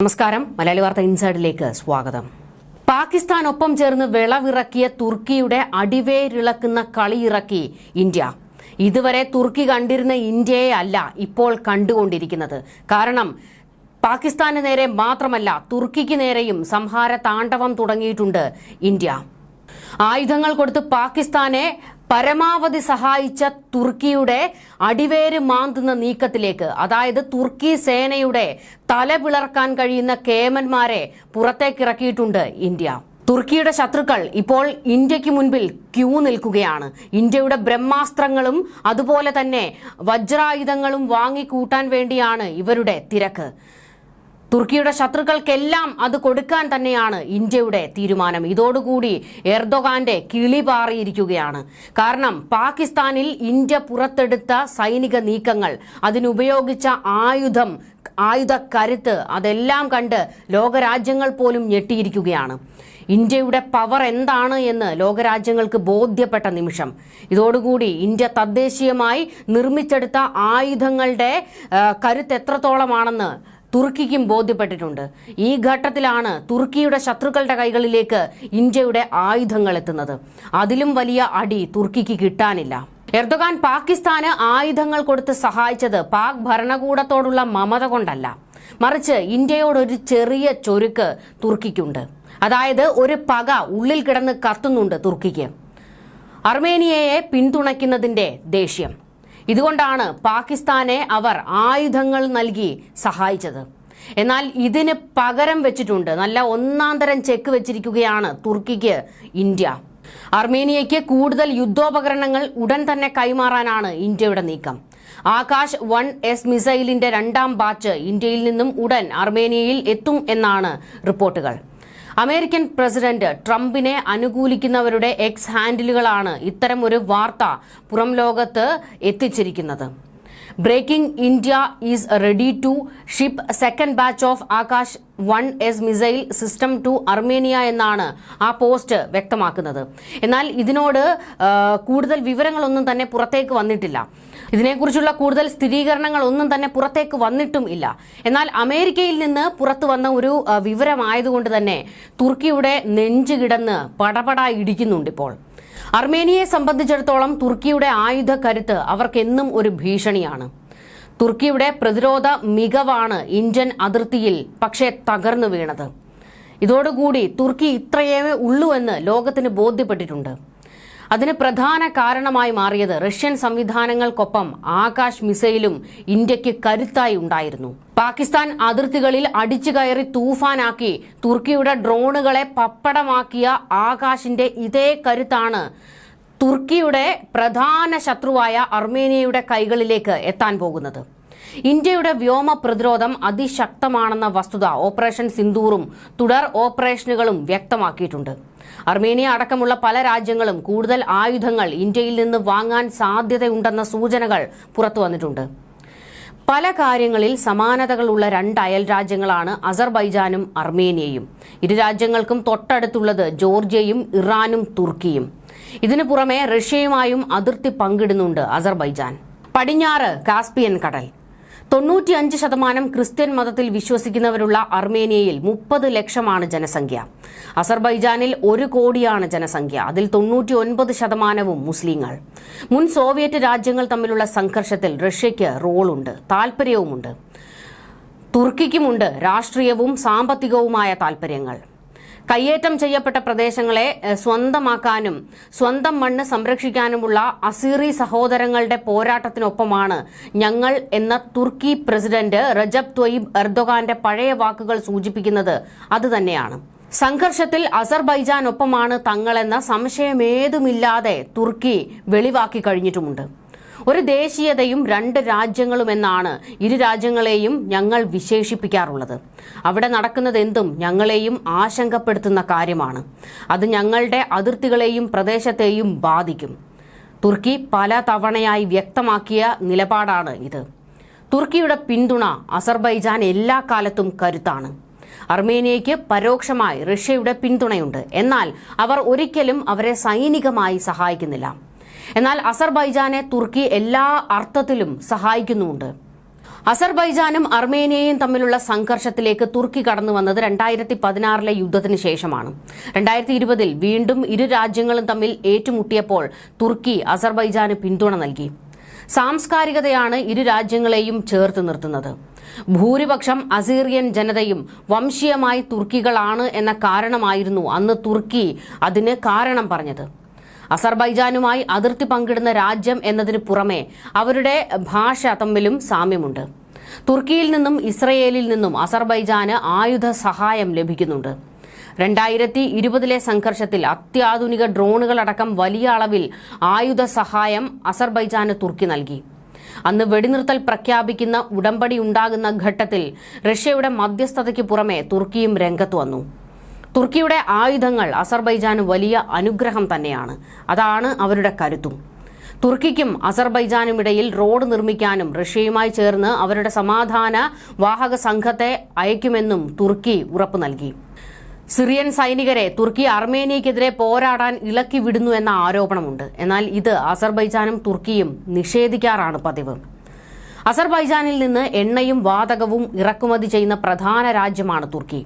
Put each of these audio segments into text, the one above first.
നമസ്കാരം, മലയാളി വാർത്ത ഇൻസൈഡിലേക്ക് സ്വാഗതം. പാകിസ്ഥാനൊപ്പം ചേർന്ന് വിളവിറക്കിയ തുർക്കിയുടെ അടിവേരിളക്കുന്ന കളിയിറക്കി ഇന്ത്യ. ഇതുവരെ തുർക്കി കണ്ടിരുന്ന ഇന്ത്യയെ അല്ല ഇപ്പോൾ കണ്ടുകൊണ്ടിരിക്കുന്നത്. കാരണം പാകിസ്ഥാന് നേരെ മാത്രമല്ല, തുർക്കിക്ക് നേരെയും സംഹാര താണ്ഡവം തുടങ്ങിയിട്ടുണ്ട് ഇന്ത്യ. ആയുധങ്ങൾ കൊടുത്ത് പാകിസ്ഥാനെ പരമാവധി സഹായിച്ച തുർക്കിയുടെ അടിവേര് മാന്തുന്ന നീക്കത്തിലേക്ക്, അതായത് തുർക്കി സേനയുടെ തല പിളർക്കാൻ കഴിയുന്ന കേമന്മാരെ പുറത്തേക്കിറക്കിയിട്ടുണ്ട് ഇന്ത്യ. തുർക്കിയുടെ ശത്രുക്കൾ ഇപ്പോൾ ഇന്ത്യക്ക് മുൻപിൽ ക്യൂ നിൽക്കുകയാണ്. ഇന്ത്യയുടെ ബ്രഹ്മാസ്ത്രങ്ങളും അതുപോലെ തന്നെ വജ്രായുധങ്ങളും വാങ്ങിക്കൂട്ടാൻ വേണ്ടിയാണ് ഇവരുടെ തിരക്ക്. തുർക്കിയുടെ ശത്രുക്കൾക്കെല്ലാം അത് കൊടുക്കാൻ തന്നെയാണ് ഇന്ത്യയുടെ തീരുമാനം. ഇതോടുകൂടി എർദോഗാന്റെ കിളി പാറിയിരിക്കുകയാണ്. കാരണം പാകിസ്ഥാനിൽ ഇന്ത്യ പുറത്തെടുത്ത സൈനിക നീക്കങ്ങൾ, അതിനുപയോഗിച്ച ആയുധ കരുത്ത്, അതെല്ലാം കണ്ട് ലോകരാജ്യങ്ങൾ പോലും ഞെട്ടിയിരിക്കുകയാണ്. ഇന്ത്യയുടെ പവർ എന്താണ് എന്ന് ലോകരാജ്യങ്ങൾക്ക് ബോധ്യപ്പെട്ട നിമിഷം. ഇതോടുകൂടി ഇന്ത്യ തദ്ദേശീയമായി നിർമ്മിച്ചെടുത്ത ആയുധങ്ങളുടെ കരുത്ത് എത്രത്തോളമാണെന്ന് തുർക്കിക്കും ബോധ്യപ്പെട്ടിട്ടുണ്ട്. ഈ ഘട്ടത്തിലാണ് തുർക്കിയുടെ ശത്രുക്കളുടെ കൈകളിലേക്ക് ഇന്ത്യയുടെ ആയുധങ്ങൾ എത്തുന്നത്. അതിലും വലിയ അടി തുർക്കിക്ക് കിട്ടാനില്ല. എർദോഗാൻ പാകിസ്ഥാന് ആയുധങ്ങൾ കൊടുത്ത് സഹായിച്ചത് പാക് ഭരണകൂടത്തോടുള്ള മമത കൊണ്ടല്ല, മറിച്ച് ഇന്ത്യയോടൊരു ചെറിയ ചൊരുക്ക് തുർക്കിക്കുണ്ട്. അതായത് ഒരു പക ഉള്ളിൽ കിടന്ന് കത്തുന്നുണ്ട് തുർക്കിക്ക്. അർമേനിയയെ പിന്തുണയ്ക്കുന്നതിന്റെ ദേഷ്യം. ഇതുകൊണ്ടാണ് പാകിസ്ഥാനെ അവർ ആയുധങ്ങൾ നൽകി സഹായിച്ചത്. എന്നാൽ ഇതിന് പകരം വെച്ചിട്ടുണ്ട്, നല്ല ഒന്നാന്തരം ചെക്ക് വെച്ചിരിക്കുകയാണ് തുർക്കിക്ക് ഇന്ത്യ. അർമേനിയയ്ക്ക് കൂടുതൽ യുദ്ധോപകരണങ്ങൾ ഉടൻ തന്നെ കൈമാറാനാണ് ഇന്ത്യയുടെ നീക്കം. ആകാശ് 1S മിസൈലിന്റെ 2ാം ബാച്ച് ഇന്ത്യയിൽ നിന്നും ഉടൻ അർമേനിയയിൽ എത്തും എന്നാണ് റിപ്പോർട്ടുകൾ. അമേരിക്കൻ പ്രസിഡന്റ് ട്രംപിനെ അനുകൂലിക്കുന്നവരുടെ എക്സ് ഹാൻഡിലുകളാണ് ഇത്തരം ഒരു വാർത്ത പുറം ലോകത്ത് എത്തിച്ചിരിക്കുന്നത്. Breaking, India is ready to ship second batch of Akash 1S missile system to Armenia എന്നാണ് ആ പോസ്റ്റ് വ്യക്തമാക്കുന്നത്. എന്നാൽ ഇതിനോട് കൂടുതൽ വിവരങ്ങളൊന്നും തന്നെ പുറത്തേക്ക് വന്നിട്ടില്ല. ഇതിനെക്കുറിച്ചുള്ള കൂടുതൽ സ്ഥിരീകരണങ്ങൾ ഒന്നും തന്നെ പുറത്തേക്ക് വന്നിട്ടും ഇല്ല. എന്നാൽ അമേരിക്കയിൽ നിന്ന് പുറത്തു വന്ന ഒരു വിവരമായതുകൊണ്ട് തന്നെ തുർക്കിയുടെ നെഞ്ചു കിടന്ന് പടപട ഇടിക്കുന്നുണ്ട് ഇപ്പോൾ. അർമേനിയയെ സംബന്ധിച്ചിടത്തോളം തുർക്കിയുടെ ആയുധ കരുത്ത് അവർക്കെന്നും ഒരു ഭീഷണിയാണ്. തുർക്കിയുടെ പ്രതിരോധ മികവാണ് ഇന്ത്യൻ അതിർത്തിയിൽ പക്ഷേ തകർന്നു വീണത്. ഇതോടുകൂടി തുർക്കി ഇത്രയേ ഉള്ളൂ എന്ന് ലോകത്തിന് ബോധ്യപ്പെട്ടിട്ടുണ്ട്. അതിന് പ്രധാന കാരണമായി മാറിയത് റഷ്യൻ സംവിധാനങ്ങൾക്കൊപ്പം ആകാശ് മിസൈലും ഇന്ത്യക്ക് കരുത്തായി ഉണ്ടായിരുന്നു. പാകിസ്ഥാൻ അതിർത്തികളിൽ അടിച്ചു കയറി തൂഫാനാക്കി തുർക്കിയുടെ ഡ്രോണുകളെ പപ്പടമാക്കിയ ആകാശിന്റെ ഇതേ കരുത്താണ് തുർക്കിയുടെ പ്രധാന ശത്രുവായ അർമേനിയയുടെ കൈകളിലേക്ക് എത്താൻ പോകുന്നത്. ഇന്ത്യയുടെ വ്യോമ പ്രതിരോധം അതിശക്തമാണെന്ന വസ്തുത ഓപ്പറേഷൻ സിന്ദൂറും തുടർ ഓപ്പറേഷനുകളും വ്യക്തമാക്കിയിട്ടുണ്ട്. അർമേനിയ അടക്കമുള്ള പല രാജ്യങ്ങളും കൂടുതൽ ആയുധങ്ങൾ ഇന്ത്യയിൽ നിന്ന് വാങ്ങാൻ സാധ്യതയുണ്ടെന്ന സൂചനകൾ പുറത്തു വന്നിട്ടുണ്ട്. പല കാര്യങ്ങളിൽ സമാനതകളുള്ള 2 അയൽ രാജ്യങ്ങളാണ് അസർബൈജാനും അർമേനിയയും. ഇരു രാജ്യങ്ങൾക്കും തൊട്ടടുത്തുള്ളത് ജോർജിയയും ഇറാനും തുർക്കിയും. ഇതിനു പുറമെ റഷ്യയുമായും അതിർത്തി പങ്കിടുന്നുണ്ട് അസർബൈജാൻ. പടിഞ്ഞാറ് കാസ്പിയൻ കടൽ. 95% ക്രിസ്ത്യൻ മതത്തിൽ വിശ്വസിക്കുന്നവരുള്ള അർമേനിയയിൽ 30 ലക്ഷമാണ് ജനസംഖ്യ. അസർബൈജാനിൽ 1 കോടിയാണ് ജനസംഖ്യ. അതിൽ 99% മുസ്ലിങ്ങൾ. മുൻ സോവിയറ്റ് രാജ്യങ്ങൾ തമ്മിലുള്ള സംഘർഷത്തിൽ റഷ്യയ്ക്ക് റോളുണ്ട്, താൽപര്യവുമുണ്ട്. തുർക്കിക്കുമുണ്ട് രാഷ്ട്രീയവും സാമ്പത്തികവുമായ താൽപര്യങ്ങൾ. കയ്യേറ്റം ചെയ്യപ്പെട്ട പ്രദേശങ്ങളെ സ്വന്തമാക്കാനും സ്വന്തം മണ്ണ് സംരക്ഷിക്കാനുമുള്ള അസീറി സഹോദരങ്ങളുടെ പോരാട്ടത്തിനൊപ്പമാണ് ഞങ്ങൾ എന്ന തുർക്കി പ്രസിഡന്റ് റജബ് ത്വയ്യിബ് എർദോഗാന്റെ പഴയ വാക്കുകൾ സൂചിപ്പിക്കുന്നത് അതുതന്നെയാണ്. സംഘർഷത്തിൽ അസർബൈജാനൊപ്പമാണ് തങ്ങളെന്ന സംശയമേതുമില്ലാതെ തുർക്കി വെളിവാക്കി കഴിഞ്ഞിട്ടുമുണ്ട്. ഒരു ദേശീയതയും 2 രാജ്യങ്ങളുമെന്നാണ് ഇരു രാജ്യങ്ങളെയും ഞങ്ങൾ വിശേഷിപ്പിക്കാറുള്ളത്. അവിടെ നടക്കുന്നത് എന്തും ഞങ്ങളെയും ആശങ്കപ്പെടുത്തുന്ന കാര്യമാണ്. അത് ഞങ്ങളുടെ അതിർത്തികളെയും പ്രദേശത്തെയും ബാധിക്കും. തുർക്കി പല തവണയായി വ്യക്തമാക്കിയ നിലപാടാണ് ഇത്. തുർക്കിയുടെ പിന്തുണ അസർബൈജാൻ എല്ലാ കാലത്തും കരുത്താണ്. അർമേനിയയ്ക്ക് പരോക്ഷമായി റഷ്യയുടെ പിന്തുണയുണ്ട്. എന്നാൽ അവർ ഒരിക്കലും അവരെ സൈനികമായി സഹായിക്കുന്നില്ല. എന്നാൽ അസർബൈജാനെ തുർക്കി എല്ലാ അർത്ഥത്തിലും സഹായിക്കുന്നുമുണ്ട്. അസർബൈജാനും അർമേനിയയും തമ്മിലുള്ള സംഘർഷത്തിലേക്ക് തുർക്കി കടന്നു വന്നത് 2016 യുദ്ധത്തിന് ശേഷമാണ്. 2020 വീണ്ടും ഇരു രാജ്യങ്ങളും തമ്മിൽ ഏറ്റുമുട്ടിയപ്പോൾ തുർക്കി അസർബൈജാന് പിന്തുണ നൽകി. സാംസ്കാരികതയാണ് ഇരു രാജ്യങ്ങളെയും ചേർത്ത് നിർത്തുന്നത്. ഭൂരിപക്ഷം അസീറിയൻ ജനതയും വംശീയമായി തുർക്കികളാണ് എന്ന കാരണമായിരുന്നു അന്ന് തുർക്കി അതിന് കാരണം പറഞ്ഞത്. അസർബൈജാനുമായി അതിർത്തി പങ്കിടുന്ന രാജ്യം എന്നതിന് പുറമെ അവരുടെ ഭാഷ തമ്മിലും സാമ്യമുണ്ട്. തുർക്കിയിൽ നിന്നും ഇസ്രയേലിൽ നിന്നും അസർബൈജാന് ആയുധ സഹായം ലഭിക്കുന്നുണ്ട്. 2020 സംഘർഷത്തിൽ അത്യാധുനിക ഡ്രോണുകളടക്കം വലിയ അളവിൽ ആയുധ സഹായം അസർബൈജാന് തുർക്കി നൽകി. അന്ന് വെടിനിർത്തൽ പ്രഖ്യാപിക്കുന്ന ഉടമ്പടി ഉണ്ടാകുന്ന ഘട്ടത്തിൽ റഷ്യയുടെ മധ്യസ്ഥതയ്ക്ക് പുറമെ തുർക്കിയും രംഗത്ത് വന്നു. തുർക്കിയുടെ ആയുധങ്ങൾ അസർബൈജാന് വലിയ അനുഗ്രഹം തന്നെയാണ്. അതാണ് അവരുടെ കരുത്തും. തുർക്കിക്കും അസർബൈജാനുമിടയിൽ റോഡ് നിർമ്മിക്കാനും റഷ്യയുമായി ചേർന്ന് അവരുടെ സമാധാന വാഹക സംഘത്തെ അയക്കുമെന്നും തുർക്കി ഉറപ്പു നൽകി. സിറിയൻ സൈനികരെ തുർക്കി അർമേനിയക്കെതിരെ പോരാടാൻ ഇളക്കി വിടുന്നു എന്ന ആരോപണമുണ്ട്. എന്നാൽ ഇത് അസർബൈജാനും തുർക്കിയും നിഷേധിക്കാറാണ് പതിവ്. അസർബൈജാനിൽ നിന്ന് എണ്ണയും വാതകവും ഇറക്കുമതി ചെയ്യുന്ന പ്രധാന രാജ്യമാണ് തുർക്കി.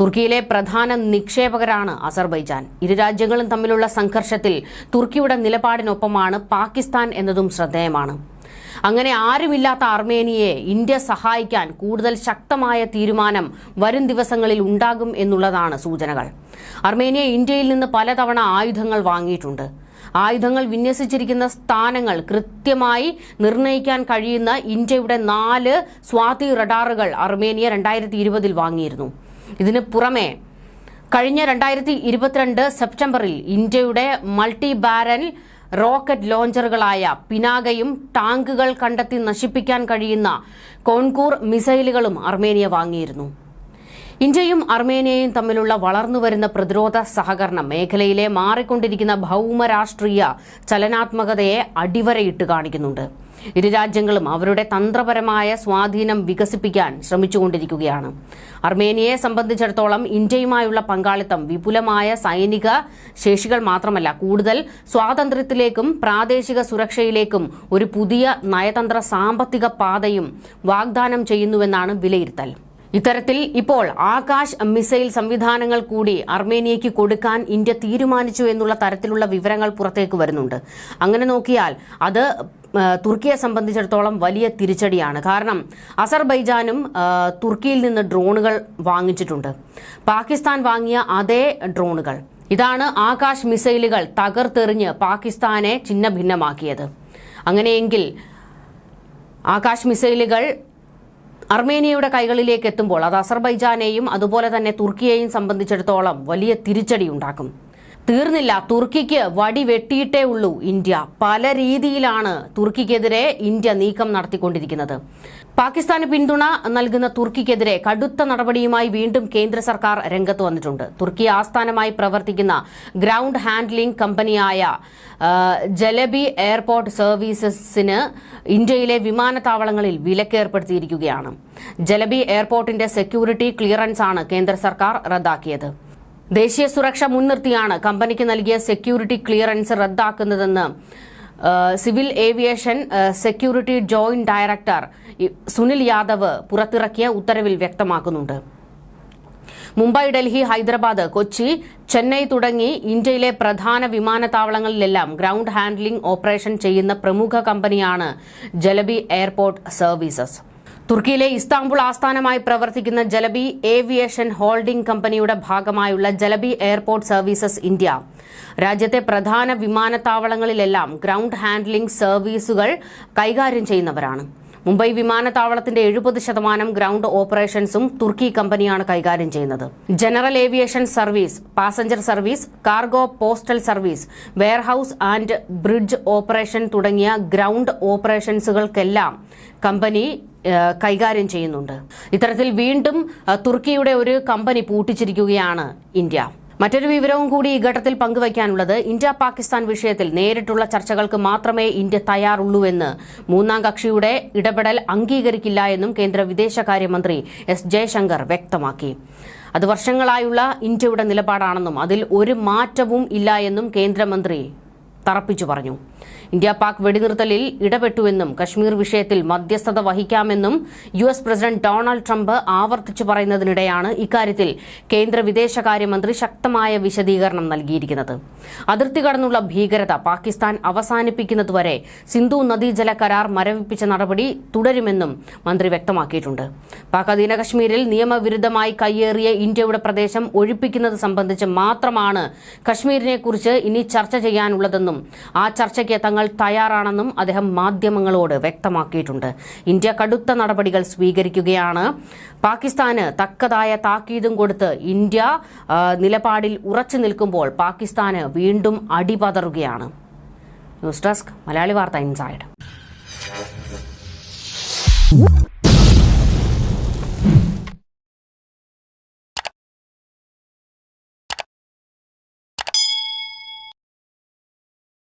തുർക്കിയിലെ പ്രധാന നിക്ഷേപകരാണ് അസർബൈജാൻ. ഇരു രാജ്യങ്ങളും തമ്മിലുള്ള സംഘർഷത്തിൽ തുർക്കിയുടെ നിലപാടിനൊപ്പമാണ് പാകിസ്ഥാൻ എന്നതും ശ്രദ്ധേയമാണ്. അങ്ങനെ ആരുമില്ലാത്ത അർമേനിയയെ ഇന്ത്യ സഹായിക്കാൻ കൂടുതൽ ശക്തമായ തീരുമാനം വരും ദിവസങ്ങളിൽ ഉണ്ടാകും എന്നുള്ളതാണ് സൂചനകൾ. അർമേനിയ ഇന്ത്യയിൽ നിന്ന് പലതവണ ആയുധങ്ങൾ വാങ്ങിയിട്ടുണ്ട്. ആയുധങ്ങൾ വിന്യസിച്ചിരിക്കുന്ന സ്ഥാനങ്ങൾ കൃത്യമായി നിർണ്ണയിക്കാൻ കഴിയുന്ന ഇന്ത്യയുടെ 4 സ്വാതി റഡാറുകൾ അർമേനിയ 2020 വാങ്ങിയിരുന്നു. ഇതിന് പുറമെ കഴിഞ്ഞ 2022 സെപ്റ്റംബറിൽ ഇന്ത്യയുടെ മൾട്ടി ബാരൽ റോക്കറ്റ് ലോഞ്ചറുകളായ പിനാകയും ടാങ്കുകൾ കണ്ടെത്തി നശിപ്പിക്കാൻ കഴിയുന്ന കോൺകൂർ മിസൈലുകളും അർമേനിയ വാങ്ങിയിരുന്നു. ഇന്ത്യയും അർമേനിയയും തമ്മിലുള്ള വളർന്നുവരുന്ന പ്രതിരോധ സഹകരണം മേഖലയിലെ മാറിക്കൊണ്ടിരിക്കുന്ന ഭൗമരാഷ്ട്രീയ ചലനാത്മകതയെ അടിവരയിട്ട് കാണിക്കുന്നുണ്ട്. ഇരു രാജ്യങ്ങളും അവരുടെ തന്ത്രപരമായ സ്വാധീനം വികസിപ്പിക്കാൻ ശ്രമിച്ചുകൊണ്ടിരിക്കുകയാണ്. അർമേനിയയെ സംബന്ധിച്ചിടത്തോളം ഇന്ത്യയുമായുള്ള പങ്കാളിത്തം വിപുലമായ സൈനിക ശേഷികൾ മാത്രമല്ല, കൂടുതൽ സ്വാതന്ത്ര്യത്തിലേക്കും പ്രാദേശിക സുരക്ഷയിലേക്കും ഒരു പുതിയ നയതന്ത്ര സാമ്പത്തിക പാതയും വാഗ്ദാനം ചെയ്യുന്നുവെന്നാണ് വിലയിരുത്തൽ. ഇത്തരത്തിൽ ഇപ്പോൾ ആകാശ് മിസൈൽ സംവിധാനങ്ങൾ കൂടി അർമേനിയയ്ക്ക് കൊടുക്കാൻ ഇന്ത്യ തീരുമാനിച്ചു എന്നുള്ള തരത്തിലുള്ള വിവരങ്ങൾ പുറത്തേക്ക് വരുന്നുണ്ട്. അങ്ങനെ നോക്കിയാൽ അത് തുർക്കിയെ സംബന്ധിച്ചിടത്തോളം വലിയ തിരിച്ചടിയാണ്. കാരണം അസർബൈജാനും തുർക്കിയിൽ നിന്ന് ഡ്രോണുകൾ വാങ്ങിച്ചിട്ടുണ്ട്. പാകിസ്ഥാൻ വാങ്ങിയ അതേ ഡ്രോണുകൾ. ഇതാണ് ആകാശ് മിസൈലുകൾ തകർത്തെറിഞ്ഞ് പാകിസ്ഥാനെ ഛിന്ന ഭിന്നമാക്കിയത്. അങ്ങനെയെങ്കിൽ ആകാശ് മിസൈലുകൾ അർമേനിയയുടെ കൈകളിലേക്ക് എത്തുമ്പോൾ അത് അസർബൈജാനെയും അതുപോലെ തന്നെ തുർക്കിയെയും സംബന്ധിച്ചിടത്തോളം വലിയ തിരിച്ചടി ഉണ്ടാക്കും. തീർന്നില്ല, തുർക്കിക്ക് വടി വെട്ടിയിട്ടേ ഉള്ളൂ ഇന്ത്യ. പല രീതിയിലാണ് തുർക്കിക്കെതിരെ ഇന്ത്യ നീക്കം നടത്തിക്കൊണ്ടിരിക്കുന്നത്. പാകിസ്ഥാന് പിന്തുണ നൽകുന്ന തുർക്കിക്കെതിരെ കടുത്ത നടപടിയുമായി വീണ്ടും കേന്ദ്ര സർക്കാർ രംഗത്ത് വന്നിട്ടുണ്ട്. തുർക്കി ആസ്ഥാനമായി പ്രവർത്തിക്കുന്ന ഗ്രൗണ്ട് ഹാൻഡ്ലിംഗ് കമ്പനിയായ ജലബി എയർപോർട്ട് സർവീസസിന് ഇന്ത്യയിലെ വിമാനത്താവളങ്ങളിൽ വിലക്കേർപ്പെടുത്തിയിരിക്കുകയാണ്. ജലബി എയർപോർട്ടിന്റെ സെക്യൂരിറ്റി ക്ലിയറൻസ് ആണ് കേന്ദ്ര സർക്കാർ റദ്ദാക്കിയത്. ദേശീയ സുരക്ഷ മുൻനിർത്തിയാണ് കമ്പനിക്ക് നൽകിയ സെക്യൂരിറ്റി ക്ലിയറൻസ് റദ്ദാക്കുന്നതെന്ന് civil aviation security joint director Sunil Yadav പുറത്തിറക്കിയ ഉത്തരവിൽ വ്യക്തമാക്കുന്നുണ്ട്. മുംബൈ, ഡൽഹി, ഹൈദരാബാദ്, കൊച്ചി, ചെന്നൈ തുടങ്ങി ഇന്ത്യയിലെ പ്രധാന വിമാനത്താവളങ്ങളിലെല്ലാം ഗ്രൗണ്ട് ഹാൻഡ്ലിംഗ് ഓപ്പറേഷൻ ചെയ്യുന്ന പ്രമുഖ കമ്പനിയാണ് ജലബി എയർപോർട്ട് സർവീസസ്. തുർക്കിയിലെ ഇസ്താംബുൾ ആസ്ഥാനമായി പ്രവർത്തിക്കുന്ന ജലബി ഏവിയേഷൻ ഹോൾഡിംഗ് കമ്പനിയുടെ ഭാഗമായുള്ള ജലബി എയർപോർട്ട് സർവീസസ് ഇന്ത്യ രാജ്യത്തെ പ്രധാന വിമാനത്താവളങ്ങളിലെല്ലാം ഗ്രൗണ്ട് ഹാൻഡ്ലിംഗ് സർവീസുകൾ കൈകാര്യം ചെയ്യുന്നവരാണ്. മുംബൈ വിമാനത്താവളത്തിന്റെ 70% ഗ്രൗണ്ട് ഓപ്പറേഷൻസും തുർക്കി കമ്പനിയാണ് കൈകാര്യം ചെയ്യുന്നത്. General aviation service, passenger service, cargo, postal service, warehouse and bridge operation തുടങ്ങിയ ഗ്രൗണ്ട് ഓപ്പറേഷൻസുകൾക്കെല്ലാം കമ്പനി കൈകാര്യം ചെയ്യുന്നുണ്ട്. ഇത്തരത്തിൽ വീണ്ടും തുർക്കിയുടെ ഒരു കമ്പനി പൂട്ടിച്ചിരിക്കുകയാണ് ഇന്ത്യ. മറ്റൊരു വിവരവും കൂടി ഈ ഘട്ടത്തിൽ പങ്കുവയ്ക്കാനുള്ളത്, ഇന്ത്യ പാകിസ്ഥാൻ വിഷയത്തിൽ നേരിട്ടുള്ള ചർച്ചകൾക്ക് മാത്രമേ ഇന്ത്യ തയ്യാറുള്ളൂവെന്ന് മൂന്നാം കക്ഷിയുടെ ഇടപെടൽ അംഗീകരിക്കില്ല എന്നും കേന്ദ്ര വിദേശകാര്യമന്ത്രി എസ് ജയശങ്കർ വ്യക്തമാക്കി. അത് വർഷങ്ങളായുള്ള ഇന്ത്യയുടെ നിലപാടാണെന്നും അതിൽ ഒരു മാറ്റവും ഇല്ല എന്നും കേന്ദ്രമന്ത്രി തറപ്പിച്ചു പറഞ്ഞു. ഇന്ത്യ പാക് വെടിനിർത്തലിൽ ഇടപെട്ടുവെന്നും കശ്മീർ വിഷയത്തിൽ മധ്യസ്ഥത വഹിക്കാമെന്നും US പ്രസിഡന്റ് ഡൊണാൾഡ് ട്രംപ് ആവർത്തിച്ചു പറയുന്നതിനിടെയാണ് ഇക്കാര്യത്തിൽ കേന്ദ്ര വിദേശകാര്യമന്ത്രി ശക്തമായ വിശദീകരണം നൽകിയിരിക്കുന്നത്. അതിർത്തി കടന്നുള്ള ഭീകരത പാകിസ്ഥാൻ അവസാനിപ്പിക്കുന്നതുവരെ സിന്ധു നദീജല കരാർ മരവിപ്പിച്ച നടപടി തുടരുമെന്നും മന്ത്രി വ്യക്തമാക്കിയിട്ടുണ്ട്. പാക് അധീന കശ്മീരിൽ നിയമവിരുദ്ധമായി കയ്യേറിയ ഇന്ത്യയുടെ പ്രദേശം ഒഴിപ്പിക്കുന്നത് സംബന്ധിച്ച് മാത്രമാണ് കശ്മീരിനെക്കുറിച്ച് ഇനി ചർച്ച ചെയ്യാനുള്ളതെന്നും ആ ചർച്ചയ്ക്ക് തങ്ങൾ തയ്യാറാണെന്നും അദ്ദേഹം മാധ്യമങ്ങളോട് വ്യക്തമാക്കിയിട്ടുണ്ട്. ഇന്ത്യ കടുത്ത നടപടികൾ സ്വീകരിക്കുകയാണ്. പാകിസ്ഥാന് തക്കതായ താക്കീതും കൊടുത്ത് ഇന്ത്യ നിലപാടിൽ ഉറച്ചു നിൽക്കുമ്പോൾ പാകിസ്ഥാന് വീണ്ടും അടിപതറുകയാണ്. ന്യൂസ് ഡെസ്ക് മലയാളി വാർത്ത ഇൻസൈഡ്.